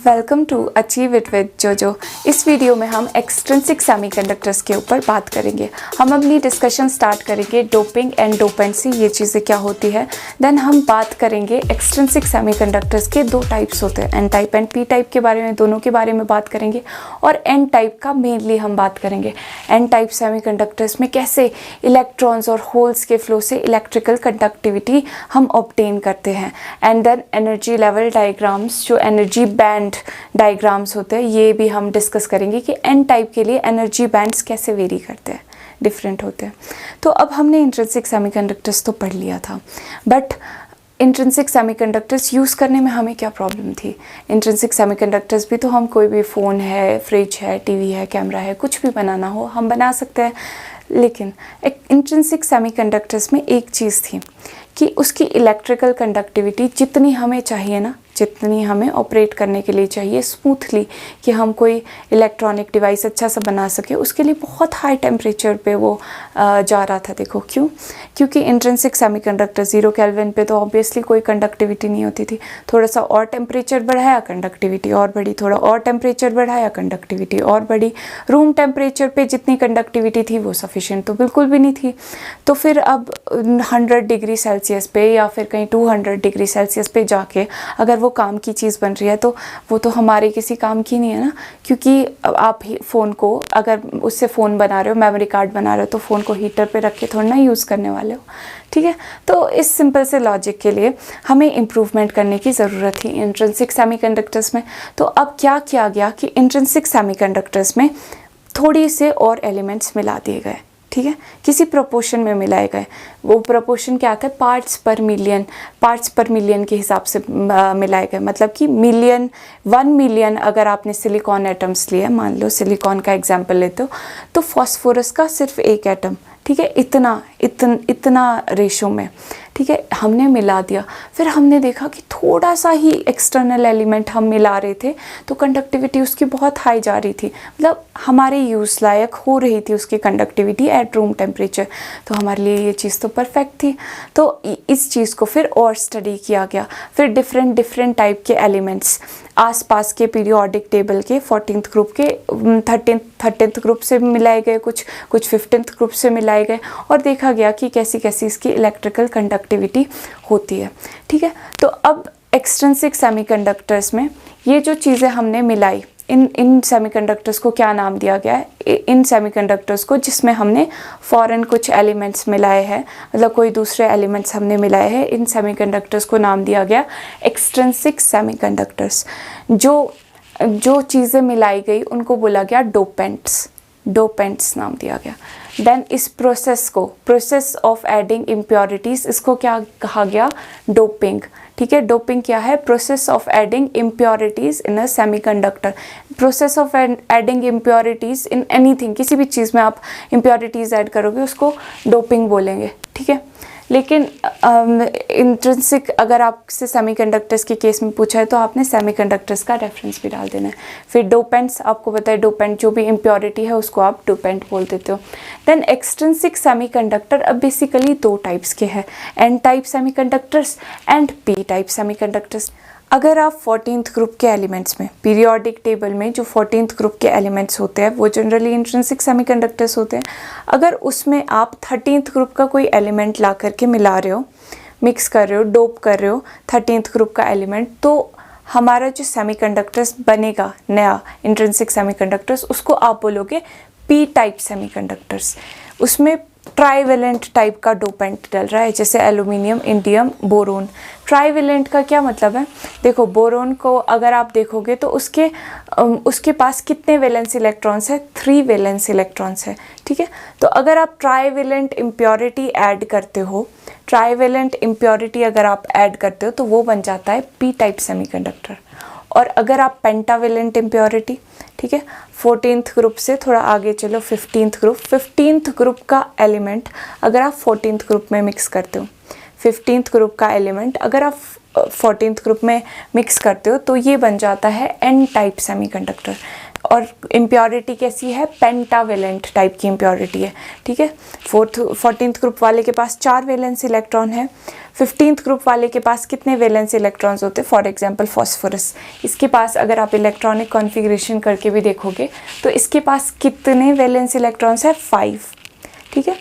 Welcome to achieve it with Jojo. इस video में हम एक्सट्रिंसिक सेमीकंडक्टर्स के ऊपर बात करेंगे। हम अपनी डिस्कशन स्टार्ट करेंगे डोपिंग एंड डोपेंसी, ये चीज़ें क्या होती है। देन हम बात करेंगे एक्सट्रिंसिक सेमीकंडक्टर्स के दो टाइप्स होते हैं, N type and P type के बारे में, दोनों के बारे में बात करेंगे। और एन टाइप का मेनली हम बात करेंगे। एन टाइप सेमीकंडक्टर्स में कैसे इलेक्ट्रॉन्स और होल्स के फ्लो से इलेक्ट्रिकल कंडक्टिविटी हम ऑब्टेन करते हैं। And then energy level diagrams, जो एनर्जी बैंड डायग्राम्स होते हैं, ये भी हम डिस्कस करेंगे कि एन टाइप के लिए एनर्जी बैंड्स कैसे वेरी करते हैं, डिफरेंट होते हैं। तो अब हमने इंट्रिंसिक सेमीकंडक्टर्स तो पढ़ लिया था, बट इंट्रिंसिक सेमीकंडक्टर्स यूज़ करने में हमें क्या प्रॉब्लम थी। इंट्रिंसिक सेमीकंडक्टर्स भी तो हम कोई भी फ़ोन है, फ्रिज है, टीवी है, कैमरा है, कुछ भी बनाना हो हम बना सकते हैं। लेकिन एक इंट्रिंसिक सेमीकंडक्टर्स में एक चीज़ थी कि उसकी इलेक्ट्रिकल कंडक्टिविटी जितनी हमें चाहिए ना, जितनी हमें ऑपरेट करने के लिए चाहिए स्मूथली, कि हम कोई इलेक्ट्रॉनिक डिवाइस अच्छा सा बना सके, उसके लिए बहुत हाई टेम्परेचर पे वो जा रहा था। देखो क्यों? क्योंकि इंट्रिंसिक सेमीकंडक्टर 0 केल्विन पे तो ऑब्वियसली कोई कंडक्टिविटी नहीं होती थी। थोड़ा सा और टेम्परेचर बढ़ाया, कंडक्टिविटी और बढ़ी, थोड़ा और टेम्परेचर बढ़ाया, कंडक्टिविटी और बढ़ी। रूम टेम्परेचर पे जितनी कंडक्टिविटी थी वो सफिशिएंट तो बिल्कुल भी नहीं थी। तो फिर अब 100 डिग्री सेल्सियस पे या फिर कहीं 200 डिग्री सेल्सियस पे जाके अगर वो काम की चीज़ बन रही है तो वो तो हमारे किसी काम की नहीं है ना। क्योंकि आप ही फ़ोन को, अगर उससे फ़ोन बना रहे हो, मेमोरी कार्ड बना रहे हो, तो फ़ोन को हीटर पे रख के थोड़ा ना यूज़ करने वाले हो, ठीक है। तो इस सिंपल से लॉजिक के लिए हमें इम्प्रूवमेंट करने की ज़रूरत थी इंट्रिंसिक सेमीकंडक्टर्स में। तो अब क्या किया गया कि इंट्रिंसिक सेमीकंडक्टर्स में थोड़ी से और एलिमेंट्स मिला दिए गए, ठीक है, किसी प्रोपोर्शन में मिलाए गए। वो प्रोपोर्शन क्या आता है? पार्ट्स पर मिलियन के हिसाब से मिलाए गए। मतलब कि 1 मिलियन अगर आपने सिलिकॉन एटम्स लिए, मान लो सिलिकॉन का एग्जांपल लेते हो, तो फॉस्फोरस का सिर्फ एक एटम, ठीक है, इतना रेशो में, ठीक है, हमने मिला दिया। फिर हमने देखा कि थोड़ा सा ही एक्सटर्नल एलिमेंट हम मिला रहे थे तो कंडक्टिविटी उसकी बहुत हाई जा रही थी, मतलब हमारे यूज़ लायक हो रही थी उसकी कंडक्टिविटी एट रूम टेम्परेचर। तो हमारे लिए ये चीज़ तो परफेक्ट थी। तो इस चीज़ को फिर और स्टडी किया गया। फिर डिफरेंट टाइप के एलिमेंट्स आसपास के पीरियोडिक टेबल के 14th ग्रुप के 13th ग्रुप से मिलाए गए, कुछ 15th ग्रुप से मिलाए गए, और देखा गया कि कैसी कैसी इसकी इलेक्ट्रिकल कंडक्टिविटी होती है, ठीक है। तो अब एक्सट्रिंसिक सेमीकंडक्टर्स में ये जो चीज़ें हमने मिलाई, इन सेमीकंडक्टर्स को क्या नाम दिया गया है? इन सेमीकंडक्टर्स को जिसमें हमने फॉरेन कुछ एलिमेंट्स मिलाए हैं, मतलब कोई दूसरे एलिमेंट्स हमने मिलाए हैं, इन सेमीकंडक्टर्स को नाम दिया गया एक्सट्रिंसिक सेमीकंडक्टर्स। जो चीज़ें मिलाई गई उनको बोला गया डोपेंट्स नाम दिया गया। देन इस प्रोसेस ऑफ एडिंग इम्प्योरिटीज़, इसको क्या कहा गया? डोपिंग, ठीक है। डोपिंग क्या है? Process of adding impurities in a semiconductor. Process of adding impurities in anything, किसी भी चीज़ में आप इम्प्योरिटीज़ ऐड करोगे उसको डोपिंग बोलेंगे, ठीक है। लेकिन इंट्रिंसिक, अगर आपसे सेमीकंडक्टर्स के केस में पूछा है तो आपने सेमीकंडक्टर्स का रेफरेंस भी डाल देना है। फिर डोपेंट्स, आपको पता है डोपेंट जो भी इम्प्योरिटी है उसको आप डोपेंट बोल देते हो। देन एक्सट्रिंसिक सेमीकंडक्टर अब बेसिकली दो टाइप्स के हैं, N type semiconductors and P type semiconductors. अगर आप 14th ग्रुप के एलिमेंट्स में, पीरियोडिक टेबल में जो 14th ग्रुप के एलिमेंट्स होते हैं वो जनरली इंट्रिंसिक सेमीकंडक्टर्स होते हैं। अगर उसमें आप 13th ग्रुप का कोई एलिमेंट ला करके मिला रहे हो, मिक्स कर रहे हो, डोप कर रहे हो 13th ग्रुप का एलिमेंट, तो हमारा जो सेमीकंडक्टर्स बनेगा नया इंट्रिंसिक सेमीकंडक्टर्स, उसको आप बोलोगे पी टाइप सेमीकंडक्टर्स। उसमें ट्राईवेलेंट टाइप का डोपेंट डल रहा है, जैसे एल्यूमिनियम, इंडियम, बोरोन। ट्राईवेलेंट का क्या मतलब है? देखो बोरोन को अगर आप देखोगे तो उसके पास कितने वैलेंस इलेक्ट्रॉन्स है? 3 वैलेंस इलेक्ट्रॉन्स है, ठीक है। तो अगर आप ट्राईवेलेंट इम्प्योरिटी ऐड करते हो, ट्राईवेलेंट इम्प्योरिटी अगर आप ऐड करते हो तो वो बन जाता है पी टाइप सेमीकंडक्टर। और अगर आप पेंटावेलेंट इम्प्योरिटी, ठीक है, 14th ग्रुप से थोड़ा आगे चलो 15th ग्रुप का एलिमेंट अगर आप 14th ग्रुप में मिक्स करते हो, 15th ग्रुप का एलिमेंट अगर आप 14th ग्रुप में मिक्स करते हो तो ये बन जाता है एन टाइप सेमीकंडक्टर। और इम्प्योरिटी कैसी है, पेंटावेलेंट टाइप की इम्प्योरिटी है, ठीक है। 14th ग्रुप वाले के पास 4 वैलेंस इलेक्ट्रॉन है। 15th ग्रुप वाले के पास कितने वैलेंस इलेक्ट्रॉन्स होते हैं, फॉर एग्जांपल फॉस्फोरस, इसके पास अगर आप इलेक्ट्रॉनिक कॉन्फ़िगरेशन करके भी देखोगे तो इसके पास कितने वैलेंस इलेक्ट्रॉन्स है, 5, ठीक है।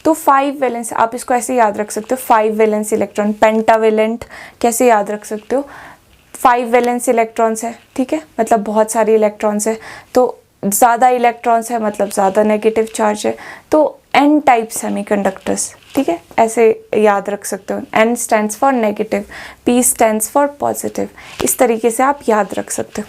तो 5 वैलेंस, आप इसको ऐसे याद रख सकते हो, 5 वैलेंस इलेक्ट्रॉन, पेंटावेलेंट कैसे याद रख सकते हो, 5 वैलेंस इलेक्ट्रॉन्स है, ठीक है, मतलब बहुत सारे इलेक्ट्रॉन्स है, तो ज़्यादा इलेक्ट्रॉन्स है मतलब ज़्यादा नेगेटिव चार्ज है, तो एन टाइप सेमीकंडक्टर्स, ठीक है, ऐसे याद रख सकते हो। N stands for negative, P stands for positive, इस तरीके से आप याद रख सकते हो।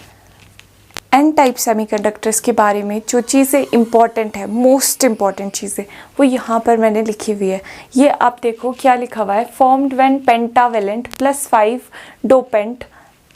एन टाइप सेमीकंडक्टर्स के बारे में जो चीज़ें इंपॉर्टेंट है, मोस्ट इंपॉर्टेंट चीज़ें, वो यहाँ पर मैंने लिखी हुई है। ये आप देखो क्या लिखा हुआ है, formed when pentavalent +5 dopant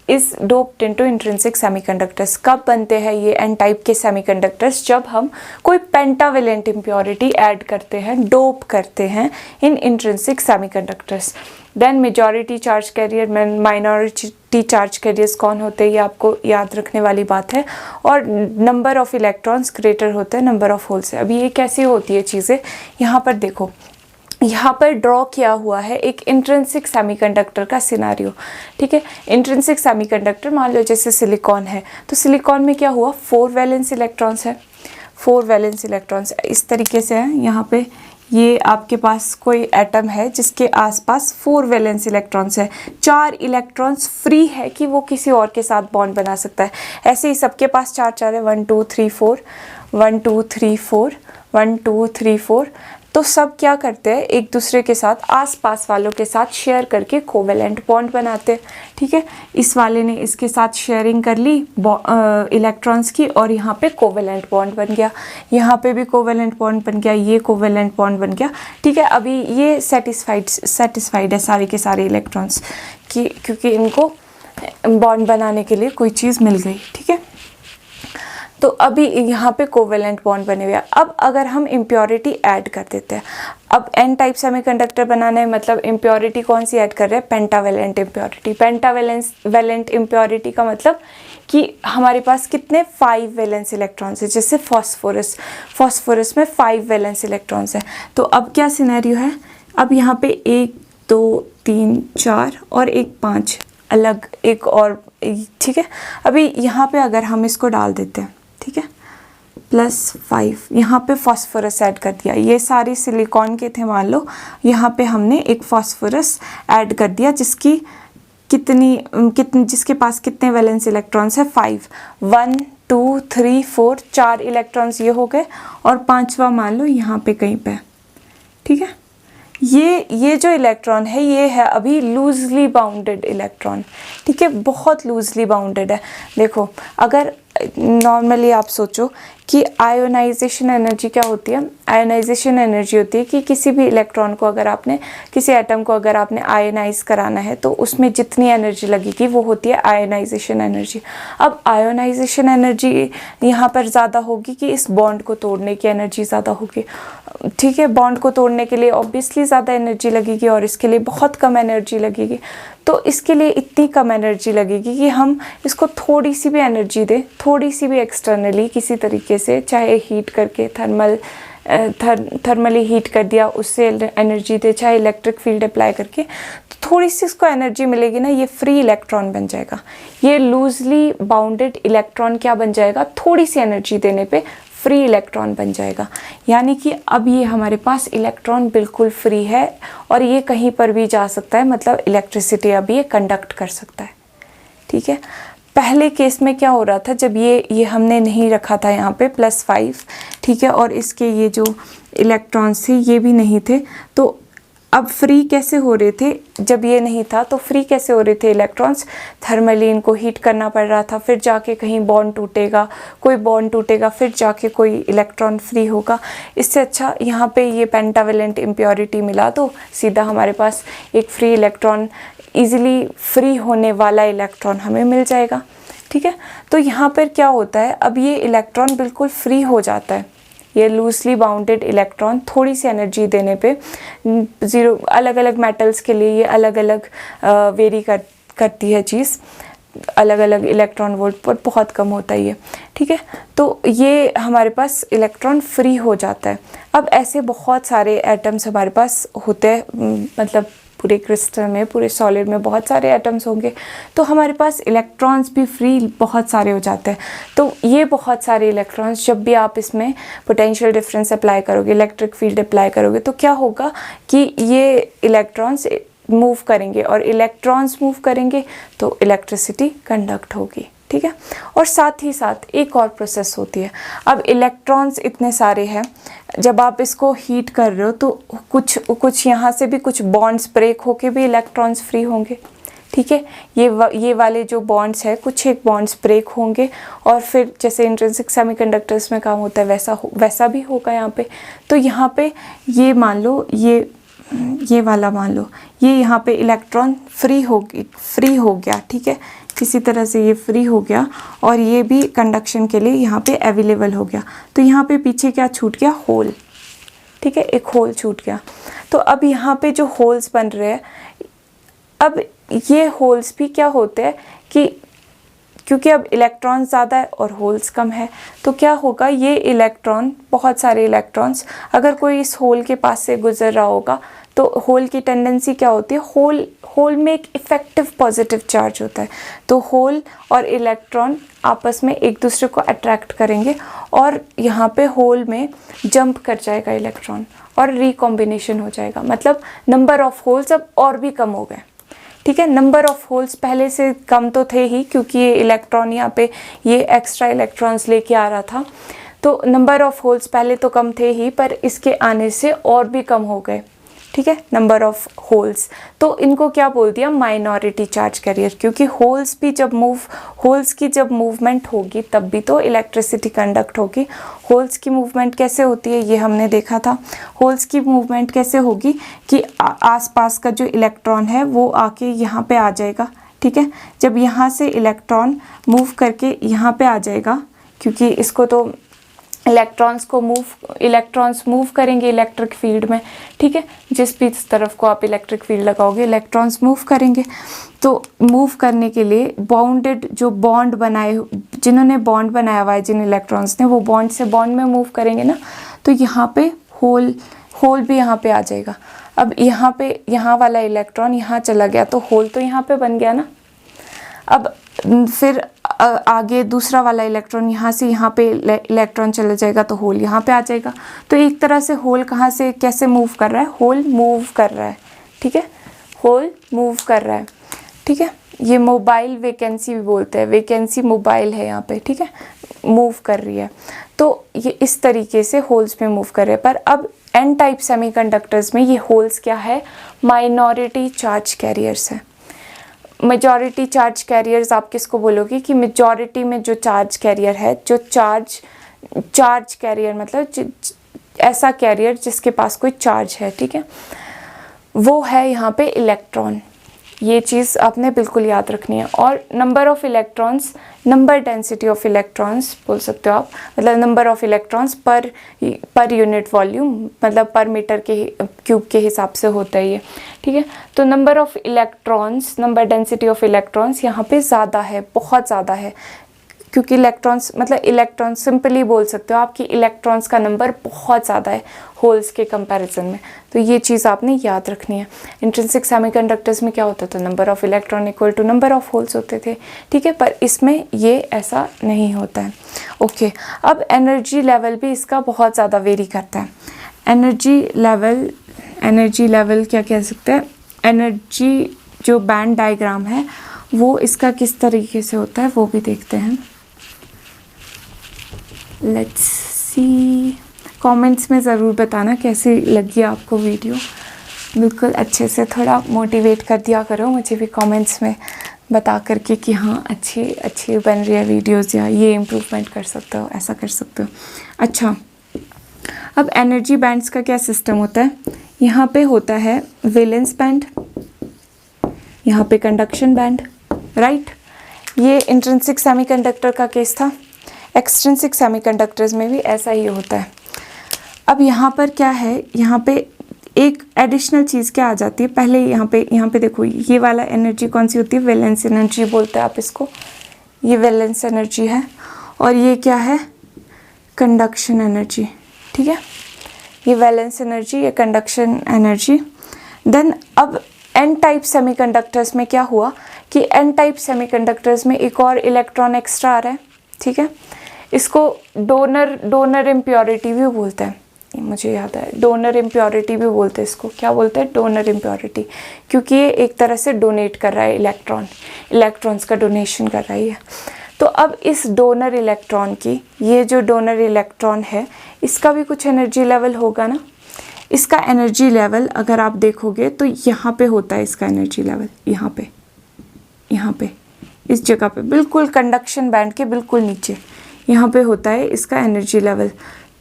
is doped into intrinsic semiconductors. कब बनते हैं ये एन टाइप के सेमीकंडक्टर्स, जब हम कोई पेंटावेलेंट इम्प्योरिटी ऐड करते हैं, डोप करते हैं in intrinsic semiconductors. Then majority charge carrier, minority charge carriers कौन होते हैं, ये आपको याद रखने वाली बात है। और नंबर ऑफ इलेक्ट्रॉन्स ग्रेटर होता है नंबर ऑफ होल्स से। अभी ये कैसे होती है चीज़ें, यहाँ पर देखो, यहाँ पर ड्रॉ किया हुआ है एक इंट्रिंसिक सेमीकंडक्टर का सिनारियो, ठीक है। इंट्रिंसिक सेमीकंडक्टर मान लो जैसे सिलिकॉन है, तो सिलिकॉन में क्या हुआ, 4 वैलेंस इलेक्ट्रॉन्स है, 4 वैलेंस इलेक्ट्रॉन्स इस तरीके से है। यहाँ पे ये आपके पास कोई एटम है जिसके आसपास 4 वैलेंस इलेक्ट्रॉन्स है, 4 इलेक्ट्रॉन्स फ्री है कि वो किसी और के साथ बॉन्ड बना सकता है। ऐसे ही सबके पास 4 है, 1 2 3 4, 1 2 3 4, 1 2 3 4। तो सब क्या करते हैं, एक दूसरे के साथ, आसपास वालों के साथ शेयर करके कोवेलेंट बॉन्ड बनाते हैं, ठीक है। इस वाले ने इसके साथ शेयरिंग कर ली इलेक्ट्रॉन्स की, और यहाँ पे कोवेलेंट बॉन्ड बन गया, यहाँ पे भी कोवेलेंट बॉन्ड बन गया, ये कोवेलेंट बॉन्ड बन गया, ठीक है। अभी ये सेटिस्फाइड है सारे के सारे इलेक्ट्रॉन्स की, क्योंकि इनको बॉन्ड बनाने के लिए कोई चीज़ मिल गई, ठीक है। तो अभी यहाँ पे कोवेलेंट बॉन्ड बने हुए हैं। अब अगर हम इम्प्योरिटी ऐड कर देते हैं, अब एन टाइप सेमीकंडक्टर बनाना है, मतलब इम्प्योरिटी कौन सी ऐड कर रहे हैं, पेंटावेलेंट इम्प्योरिटी। पेंटावेलेंट इम्प्योरिटी का मतलब कि हमारे पास कितने 5 वैलेंस इलेक्ट्रॉन्स है, जैसे फॉस्फोरस में 5 वैलेंस इलेक्ट्रॉन्स है। तो अब क्या सिनेरियो है, अब यहाँ पे 1 2 3 4 और एक 5 अलग, एक और, ठीक है। अभी यहाँ पे अगर हम इसको डाल देते हैं, ठीक है, +5, यहाँ पे फॉस्फोरस ऐड कर दिया, ये सारे सिलिकॉन के थे मान लो, यहाँ पे हमने एक फॉस्फोरस ऐड कर दिया जिसकी जिसके पास कितने वैलेंस इलेक्ट्रॉन्स है, 5, 1 2 3 4, 4 इलेक्ट्रॉन्स ये हो गए, और 5वां मान लो यहाँ पे कहीं पे, ठीक है। ये जो इलेक्ट्रॉन है ये है अभी लूजली बाउंडेड इलेक्ट्रॉन, ठीक है, बहुत लूजली बाउंडेड है। देखो अगर नॉर्मली आप सोचो कि आयोनाइजेशन एनर्जी क्या होती है, आयोनाइजेशन एनर्जी होती है कि किसी भी इलेक्ट्रॉन को अगर आपने, किसी एटम को अगर आपने आयोनाइज कराना है तो उसमें जितनी एनर्जी लगेगी वो होती है आयोनाइजेशन एनर्जी। अब आयोनाइजेशन एनर्जी यहाँ पर ज़्यादा होगी कि इस बॉन्ड को तोड़ने की एनर्जी ज़्यादा होगी, ठीक है। बॉन्ड को तोड़ने के लिए ऑब्वियसली ज़्यादा एनर्जी लगेगी और इसके लिए बहुत कम एनर्जी लगेगी। तो इसके लिए इतनी कम एनर्जी लगेगी कि हम इसको थोड़ी सी भी एनर्जी दें, थोड़ी सी भी एक्सटर्नली किसी तरीके से, चाहे हीट करके थर्मली हीट कर दिया उससे एनर्जी दे, चाहे इलेक्ट्रिक फील्ड अप्लाई करके, तो थोड़ी सी इसको एनर्जी मिलेगी ना, ये फ्री इलेक्ट्रॉन बन जाएगा। ये लूजली बाउंडेड इलेक्ट्रॉन क्या बन जाएगा, थोड़ी सी एनर्जी देने पे फ्री इलेक्ट्रॉन बन जाएगा। यानी कि अब ये हमारे पास इलेक्ट्रॉन बिल्कुल फ्री है और ये कहीं पर भी जा सकता है, मतलब इलेक्ट्रिसिटी अब ये कंडक्ट कर सकता है, ठीक है। पहले केस में क्या हो रहा था, जब ये हमने नहीं रखा था यहाँ पे +5, ठीक है, और इसके ये जो इलेक्ट्रॉन्स थे ये भी नहीं थे, तो अब फ्री कैसे हो रहे थे, जब ये नहीं था तो फ्री कैसे हो रहे थे इलेक्ट्रॉन्स, थर्मली इनको हीट करना पड़ रहा था, फिर जाके कहीं बॉन्ड टूटेगा, कोई बॉन्ड टूटेगा, फिर जाके कोई इलेक्ट्रॉन फ्री होगा। इससे अच्छा यहाँ पे ये पेंटावेलेंट इम्प्योरिटी मिला तो सीधा हमारे पास एक फ्री इलेक्ट्रॉन, इजीली फ्री होने वाला इलेक्ट्रॉन हमें मिल जाएगा, ठीक है। तो यहाँ पर क्या होता है, अब ये इलेक्ट्रॉन बिल्कुल फ्री हो जाता है, ये लूजली बाउंडेड इलेक्ट्रॉन थोड़ी सी एनर्जी देने पे अलग अलग मेटल्स के लिए ये अलग अलग वेरी करती है चीज़। अलग अलग इलेक्ट्रॉन वोल्ट पर बहुत कम होता है ये, ठीक है। तो ये हमारे पास इलेक्ट्रॉन फ्री हो जाता है। अब ऐसे बहुत सारे एटम्स हमारे पास होते हैं, मतलब पूरे क्रिस्टल में, पूरे सॉलिड में बहुत सारे एटम्स होंगे, तो हमारे पास इलेक्ट्रॉन्स भी फ्री बहुत सारे हो जाते हैं। तो ये बहुत सारे इलेक्ट्रॉन्स, जब भी आप इसमें पोटेंशियल डिफरेंस अप्लाई करोगे, इलेक्ट्रिक फील्ड अप्लाई करोगे, तो क्या होगा कि ये इलेक्ट्रॉन्स मूव करेंगे, और इलेक्ट्रॉन्स मूव करेंगे तो इलेक्ट्रिसिटी कंडक्ट होगी, ठीक है। और साथ ही साथ एक और प्रोसेस होती है। अब इलेक्ट्रॉन्स इतने सारे हैं, जब आप इसको हीट कर रहे हो तो कुछ यहाँ से भी कुछ बॉन्ड्स ब्रेक होके भी इलेक्ट्रॉन्स फ्री होंगे, ठीक है। ये वाले जो बॉन्ड्स है, कुछ एक बॉन्ड्स ब्रेक होंगे, और फिर जैसे इंट्रिंसिक सेमीकंडक्टर्स में काम होता है वैसा भी होगा यहाँ पे। तो यहाँ पे ये मान लो, ये वाला मान लो, ये यहाँ पे इलेक्ट्रॉन फ्री हो गया, ठीक है, किसी तरह से ये फ्री हो गया, और ये भी कंडक्शन के लिए यहाँ पे अवेलेबल हो गया। तो यहाँ पे पीछे क्या छूट गया? होल, ठीक है, एक होल छूट गया। तो अब यहाँ पे जो होल्स बन रहे हैं, अब ये होल्स भी क्या होते हैं कि क्योंकि अब इलेक्ट्रॉन ज़्यादा है और होल्स कम है, तो क्या होगा, ये इलेक्ट्रॉन, बहुत सारे इलेक्ट्रॉन्स, अगर कोई इस होल के पास से गुजर रहा होगा तो होल की टेंडेंसी क्या होती है, होल में एक इफेक्टिव पॉजिटिव चार्ज होता है। तो होल और इलेक्ट्रॉन आपस में एक दूसरे को अट्रैक्ट करेंगे, और यहाँ पे होल में जंप कर जाएगा इलेक्ट्रॉन और रिकॉम्बिनेशन हो जाएगा। मतलब नंबर ऑफ होल्स अब और भी कम हो गए, ठीक है। नंबर ऑफ होल्स पहले से कम तो थे ही, क्योंकि ये इलेक्ट्रॉन यहाँ पे ये एक्स्ट्रा इलेक्ट्रॉन्स लेके आ रहा था, तो नंबर ऑफ होल्स पहले तो कम थे ही, पर इसके आने से और भी कम हो गए, ठीक है, नंबर ऑफ होल्स। तो इनको क्या बोल दिया? माइनॉरिटी चार्ज कैरियर, क्योंकि होल्स की जब मूवमेंट होगी तब भी तो इलेक्ट्रिसिटी कंडक्ट होगी। होल्स की मूवमेंट कैसे होती है ये हमने देखा था। होल्स की मूवमेंट कैसे होगी कि आसपास का जो इलेक्ट्रॉन है वो आके यहाँ पे आ जाएगा, ठीक है। जब यहाँ से इलेक्ट्रॉन मूव करके यहाँ पे आ जाएगा, क्योंकि इसको तो इलेक्ट्रॉन्स मूव करेंगे इलेक्ट्रिक फील्ड में, ठीक है। जिस भी तरफ को आप इलेक्ट्रिक फील्ड लगाओगे इलेक्ट्रॉन्स मूव करेंगे। तो मूव करने के लिए जिन्होंने बॉन्ड बनाया हुआ है जिन इलेक्ट्रॉन्स ने, वो बॉन्ड से बॉन्ड में मूव करेंगे ना, तो यहाँ पे होल भी यहाँ पे आ जाएगा। अब यहाँ वाला इलेक्ट्रॉन यहाँ चला गया तो होल तो यहाँ पे बन गया ना। अब फिर आगे दूसरा वाला इलेक्ट्रॉन यहाँ से यहाँ पे इलेक्ट्रॉन चला जाएगा तो होल यहाँ पे आ जाएगा। तो एक तरह से होल कहाँ से कैसे मूव कर रहा है? होल मूव कर रहा है, ठीक है, होल मूव कर रहा है, ठीक है। ये मोबाइल वैकेंसी भी बोलते हैं, वैकेंसी मोबाइल है यहाँ पे, ठीक है, मूव कर रही है। तो ये इस तरीके से होल्स में मूव कर रहे हैं। पर अब एन टाइप सेमीकंडक्टर्स में ये होल्स क्या है? माइनॉरिटी चार्ज कैरियर्स है। मेजॉरिटी चार्ज कैरियर्स आप किसको बोलोगे कि मेजॉरिटी में जो चार्ज कैरियर है, जो चार्ज कैरियर मतलब ऐसा कैरियर जिसके पास कोई चार्ज है, ठीक है, वो है यहाँ पे इलेक्ट्रॉन। ये चीज़ आपने बिल्कुल याद रखनी है। और number of electrons, number density of electrons बोल सकते हो आप, मतलब number of electrons per unit volume, मतलब पर मीटर के क्यूब के हिसाब से होता है ये, ठीक है। तो number of electrons, number density of electrons यहाँ पे ज़्यादा है, बहुत ज़्यादा है, क्योंकि इलेक्ट्रॉन्स सिंपली बोल सकते हो आपकी इलेक्ट्रॉन्स का नंबर बहुत ज़्यादा है होल्स के कंपैरिजन में। तो ये चीज़ आपने याद रखनी है। इंट्रिंसिक सेमीकंडक्टर्स में क्या होता था? Number of electron equal to number of holes होते थे, ठीक है, पर इसमें ये ऐसा नहीं होता है। ओके, अब एनर्जी लेवल भी इसका बहुत ज़्यादा वेरी करता है। एनर्जी लेवल क्या कह सकते हैं? एनर्जी जो बैंड डायग्राम है वो इसका किस तरीके से होता है वो भी देखते हैं। लेट्स सी, कमेंट्स में ज़रूर बताना कैसी लगी आपको वीडियो। बिल्कुल अच्छे से थोड़ा मोटिवेट कर दिया करो मुझे भी कमेंट्स में बता करके कि हाँ अच्छी बन रही है वीडियोज़, या ये इम्प्रूवमेंट कर सकते हो, ऐसा कर सकते हो। अच्छा, अब एनर्जी बैंड्स का क्या सिस्टम होता है? यहाँ पे होता है वैलेंस बैंड, यहाँ पे कंडक्शन बैंड, राइट। ये इंट्रिंसिक सेमीकंडक्टर का केस था। एक्सट्रिंसिक सेमीकंडक्टर्स में भी ऐसा ही होता है। अब यहाँ पर क्या है? यहाँ पे एक एडिशनल चीज़ क्या आ जाती है, पहले यहाँ पे देखो, ये वाला एनर्जी कौन सी होती है, वैलेंस एनर्जी बोलते हैं आप इसको, ये वैलेंस एनर्जी है। और ये क्या है, कंडक्शन एनर्जी, ठीक है, ये वैलेंस एनर्जी, ये कंडक्शन एनर्जी। देन अब एन टाइप सेमीकंडक्टर्स में क्या हुआ कि एन टाइप सेमीकंडक्टर्स में एक और इलेक्ट्रॉन एक्स्ट्रा आ रहा है, ठीक है, इसको डोनर इम्प्योरिटी भी बोलते हैं, मुझे याद है, डोनर इम्प्योरिटी भी बोलते हैं इसको, क्या बोलते हैं, डोनर इम्प्योरिटी, क्योंकि ये एक तरह से डोनेट कर रहा है इलेक्ट्रॉन्स का डोनेशन कर रहा है। तो अब इस डोनर इलेक्ट्रॉन की, ये जो डोनर इलेक्ट्रॉन है इसका भी कुछ एनर्जी लेवल होगा ना, इसका एनर्जी लेवल अगर आप देखोगे तो यहाँ पे होता है इसका एनर्जी लेवल, यहाँ पे इस जगह पे बिल्कुल कंडक्शन बैंड के बिल्कुल नीचे यहाँ पे होता है इसका एनर्जी लेवल।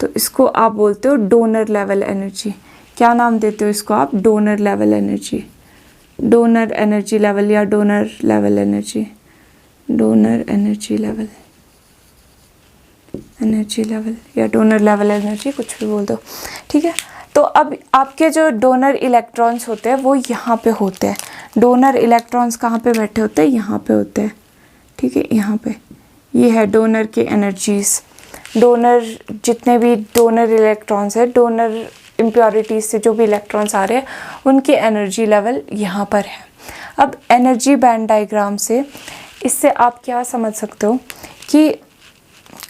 तो इसको आप बोलते हो डोनर लेवल एनर्जी। क्या नाम देते हो इसको आप, donor level energy, donor energy level या donor level energy, donor energy level या डोनर लेवल एनर्जी, कुछ भी बोल दो, ठीक है। तो अब आपके जो डोनर इलेक्ट्रॉन्स होते हैं वो यहाँ पे होते हैं, डोनर इलेक्ट्रॉन्स कहाँ पे बैठे होते हैं, यहाँ पे होते हैं, ठीक है, यहाँ पे ये है डोनर के एनर्जीज। डोनर जितने भी डोनर इलेक्ट्रॉन्स है, डोनर इम्प्योरिटीज से जो भी इलेक्ट्रॉन्स आ रहे हैं उनकी एनर्जी लेवल यहाँ पर है। अब एनर्जी बैंड डायग्राम से इससे आप क्या समझ सकते हो कि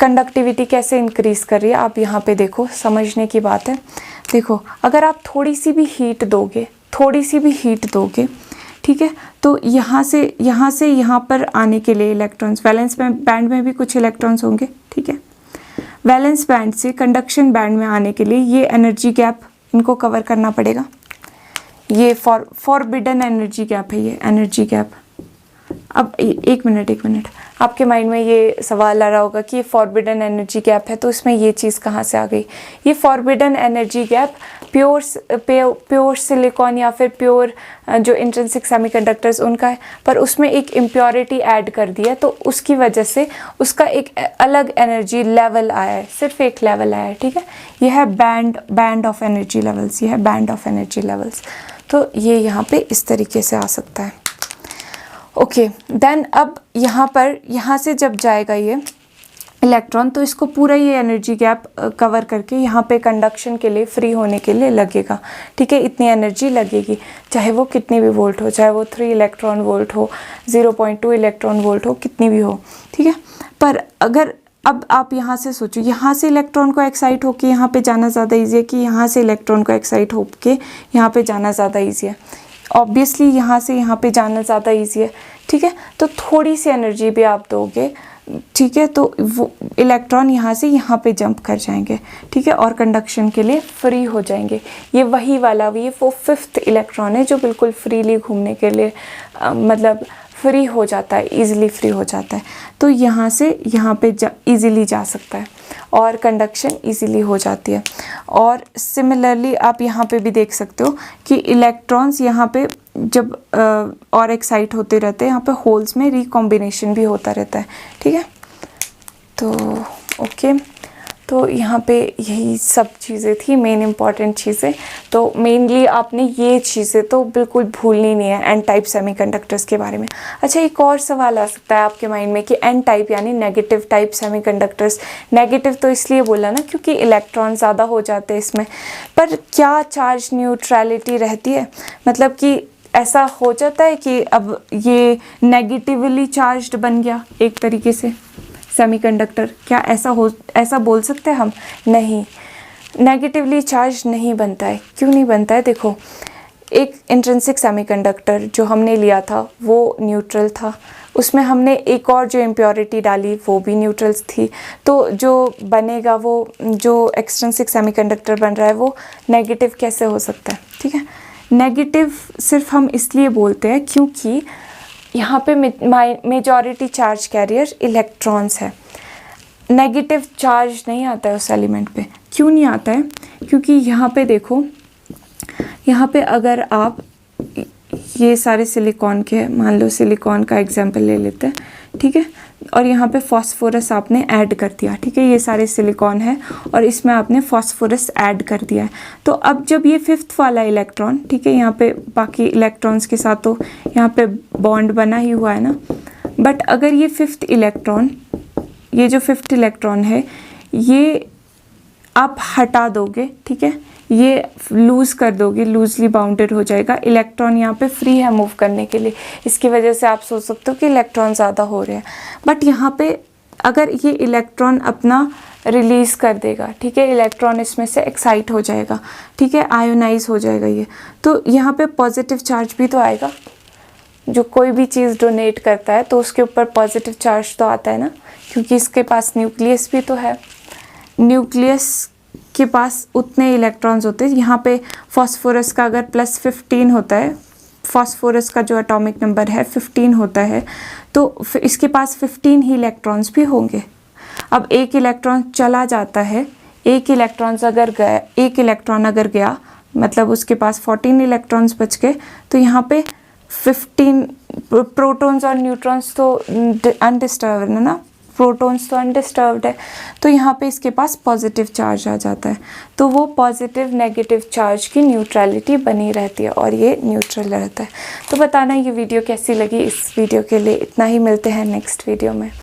कंडक्टिविटी कैसे इंक्रीज़ कर रही है। आप यहाँ पे देखो, समझने की बात है। देखो, अगर आप थोड़ी सी भी हीट दोगे, ठीक है, तो यहाँ से यहाँ पर आने के लिए इलेक्ट्रॉन्स, वैलेंस बैंड में भी कुछ इलेक्ट्रॉन्स होंगे, ठीक है, वैलेंस बैंड से कंडक्शन बैंड में आने के लिए ये एनर्जी गैप इनको कवर करना पड़ेगा। ये फॉरबिडन एनर्जी गैप है, ये एनर्जी गैप। अब एक मिनट, आपके माइंड में ये सवाल आ रहा होगा कि ये फॉरबिडन एनर्जी गैप है तो इसमें ये चीज़ कहाँ से आ गई। ये forbidden energy gap pure silicon या फिर प्योर जो इंट्रिंसिक सेमीकंडक्टर्स उनका है, पर उसमें एक इम्प्योरिटी ऐड कर दिया तो उसकी वजह से उसका एक अलग एनर्जी लेवल आया है, सिर्फ एक लेवल आया है, ठीक है। यह है बैंड ऑफ एनर्जी लेवल्स, ये है बैंड ऑफ एनर्जी लेवल्स। तो ये यहाँ पे इस तरीके से आ सकता है। ओके, देन अब यहाँ से जब जाएगा ये इलेक्ट्रॉन तो इसको पूरा ये एनर्जी गैप कवर करके यहाँ पे कंडक्शन के लिए, फ्री होने के लिए लगेगा, ठीक है, इतनी एनर्जी लगेगी, चाहे वो कितनी भी वोल्ट हो, चाहे वो 3 इलेक्ट्रॉन वोल्ट हो, 0.2 इलेक्ट्रॉन वोल्ट हो, कितनी भी हो, ठीक है। पर अगर अब आप यहाँ से सोचो, यहाँ से इलेक्ट्रॉन को एक्साइट होके यहाँ पे जाना ज़्यादा ईजी है कि यहाँ से इलेक्ट्रॉन को एक्साइट होके यहाँ पे जाना ज़्यादा ईजी है। ऑब्वियसली यहाँ से यहाँ पे जाना ज़्यादा ईजी है, ठीक है। तो थोड़ी सी एनर्जी भी आप दोगे, ठीक है, तो वो इलेक्ट्रॉन यहाँ से यहाँ पे जंप कर जाएंगे, ठीक है, और कंडक्शन के लिए फ्री हो जाएंगे। ये वही वाला, ये वो 5th इलेक्ट्रॉन है जो बिल्कुल फ्रीली घूमने के लिए मतलब फ्री हो जाता है, ईजिली फ्री हो जाता है। तो यहाँ से यहाँ पे ईजिली जा सकता है और कंडक्शन ईजिली हो जाती है। और सिमिलरली आप यहाँ पे भी देख सकते हो कि इलेक्ट्रॉन्स यहाँ पे जब और एक्साइट होते रहते हैं, यहाँ पे होल्स में रिकॉम्बिनेशन भी होता रहता है, ठीक है। तो ओके, तो यहाँ पे यही सब चीज़ें थी, मेन इंपॉर्टेंट चीज़ें। तो मेनली आपने ये चीज़ें तो बिल्कुल भूलनी नहीं है एन टाइप सेमीकंडक्टर्स के बारे में। अच्छा, एक और सवाल आ सकता है आपके माइंड में कि एन टाइप यानी नेगेटिव टाइप सेमीकंडक्टर्स। नेगेटिव तो इसलिए बोला ना क्योंकि इलेक्ट्रॉन ज़्यादा हो जाते हैं इसमें, पर क्या चार्ज न्यूट्रलिटी रहती है, मतलब कि ऐसा हो जाता है कि अब ये नेगेटिवली चार्ज्ड बन गया एक तरीके से सेमीकंडक्टर, क्या ऐसा बोल सकते हैं हम? नहीं, नेगेटिवली चार्ज नहीं बनता है। क्यों नहीं बनता है? देखो, एक इंट्रिंसिक सेमीकंडक्टर जो हमने लिया था वो न्यूट्रल था, उसमें हमने एक और जो इम्प्योरिटी डाली वो भी न्यूट्रल थी, तो जो बनेगा वो जो एक्सट्रिंसिक सेमीकंडक्टर बन रहा है वो नेगेटिव कैसे हो सकता है? ठीक है, नेगेटिव सिर्फ हम इसलिए बोलते हैं क्योंकि यहाँ पे मेजॉरिटी चार्ज कैरियर इलेक्ट्रॉन्स है, नेगेटिव चार्ज नहीं आता है उस एलिमेंट पे। क्यों नहीं आता है? क्योंकि यहाँ पे देखो, यहाँ पे अगर आप ये सारे सिलिकॉन के, मान लो सिलिकॉन का एग्जांपल ले लेते हैं, ठीक है, और यहाँ पे फॉस्फोरस आपने ऐड कर दिया, ठीक है। ये सारे सिलिकॉन है और इसमें आपने फॉस्फोरस ऐड कर दिया है। तो अब जब ये 5th वाला इलेक्ट्रॉन, ठीक है, यहाँ पे बाकी इलेक्ट्रॉन्स के साथ तो यहाँ पे बॉन्ड बना ही हुआ है ना, बट अगर ये 5th इलेक्ट्रॉन, ये जो 5th इलेक्ट्रॉन है ये आप हटा दोगे, ठीक है, ये लूज़ कर दोगे, लूजली बाउंडेड हो जाएगा। इलेक्ट्रॉन यहाँ पे फ्री है मूव करने के लिए, इसकी वजह से आप सोच सकते हो कि इलेक्ट्रॉन ज़्यादा हो रहे हैं। बट यहाँ पे अगर ये इलेक्ट्रॉन अपना रिलीज़ कर देगा, ठीक है, इलेक्ट्रॉन इसमें से एक्साइट हो जाएगा, ठीक है, आयोनाइज हो जाएगा ये, तो यहाँ पे पॉजिटिव चार्ज भी तो आएगा। जो कोई भी चीज़ डोनेट करता है तो उसके ऊपर पॉजिटिव चार्ज तो आता है ना, क्योंकि इसके पास न्यूक्लियस भी तो है। न्यूक्लियस के पास उतने इलेक्ट्रॉन्स होते हैं। यहाँ पे फॉस्फोरस का अगर +15 होता है, फॉस्फोरस का जो एटॉमिक नंबर है 15 होता है, तो इसके पास 15 ही इलेक्ट्रॉन्स भी होंगे। अब एक इलेक्ट्रॉन चला जाता है, एक इलेक्ट्रॉन अगर गया मतलब उसके पास 14 इलेक्ट्रॉन्स बच गए, तो यहाँ पे 15 प्रोटॉन्स और न्यूट्रॉन्स तो अनडिस्टर्ब्ड है ना, प्रोटॉन्स तो अनडिस्टर्ब्ड है, तो यहाँ पे इसके पास पॉजिटिव चार्ज आ जाता है। तो वो पॉजिटिव नेगेटिव चार्ज की न्यूट्रलिटी बनी रहती है और ये न्यूट्रल रहता है। तो बताना ये वीडियो कैसी लगी। इस वीडियो के लिए इतना ही, मिलते हैं नेक्स्ट वीडियो में।